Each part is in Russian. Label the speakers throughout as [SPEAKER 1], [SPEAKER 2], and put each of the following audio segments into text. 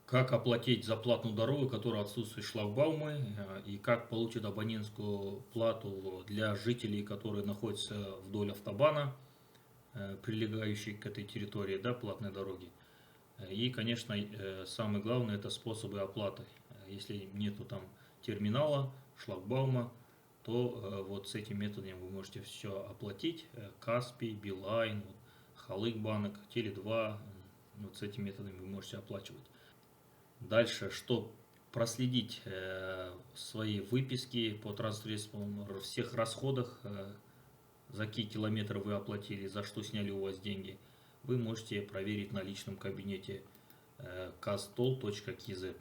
[SPEAKER 1] Как оплатить за платную дорогу, которая отсутствует шлагбаумы, и как получить абонентскую плату для жителей, которые находятся вдоль автобана, прилегающей к этой территории, да, платной дороги. И, конечно, самое главное – это способы оплаты. Если нету там терминала, шлагбаума, то вот с этим методом вы можете все оплатить. Каспий, Билайн, Халык банк, Теле2, вот с этим методом вы можете оплачивать. Дальше, чтобы проследить свои выписки по транссредствам, всех расходах, за какие километры вы оплатили, за что сняли у вас деньги, вы можете проверить на личном кабинете kastol.kz.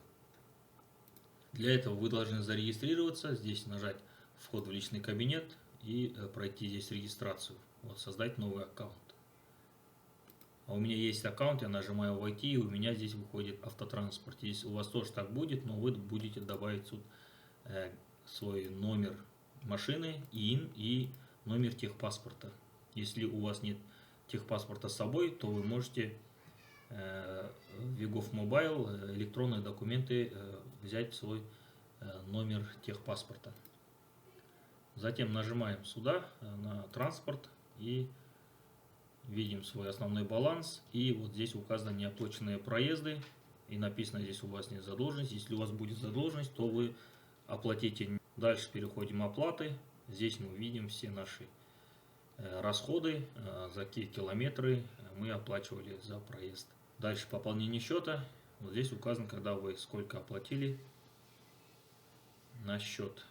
[SPEAKER 1] Для этого вы должны зарегистрироваться, здесь нажать «Вход в личный кабинет» и пройти здесь регистрацию, вот, создать новый аккаунт. А у меня есть аккаунт, я нажимаю «Войти», и у меня здесь выходит автотранспорт. Здесь у вас тоже так будет, но вы будете добавить тут свой номер машины, ИИН и номер техпаспорта. Если у вас нет техпаспорта с собой, то вы можете в Вегов Мобайл электронные документы взять в свой номер техпаспорта. Затем нажимаем сюда на транспорт и видим свой основной баланс. И вот здесь указаны неоплаченные проезды. И написано здесь у вас нет задолженности. Если у вас будет задолженность, то вы оплатите. Дальше переходим оплаты. Здесь мы видим все наши расходы, за какие километры мы оплачивали за проезд. Дальше пополнение счета. Вот здесь указано, когда вы сколько оплатили на счет.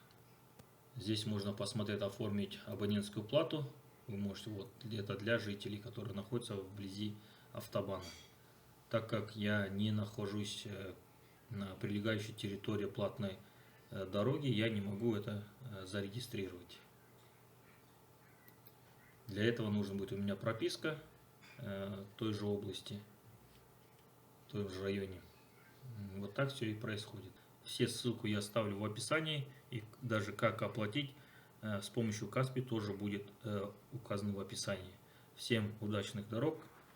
[SPEAKER 1] Здесь можно посмотреть, оформить абонентскую плату. Вы можете, вот это для жителей, которые находятся вблизи автобана. Так как я не нахожусь на прилегающей территории платной дороги, я не могу это зарегистрировать. Для этого нужно будет у меня прописка той же области, в том же районе. Вот так все и происходит. Все ссылку я оставлю в описании, и даже как оплатить с помощью Каспи тоже будет указано в описании. Всем удачных дорог!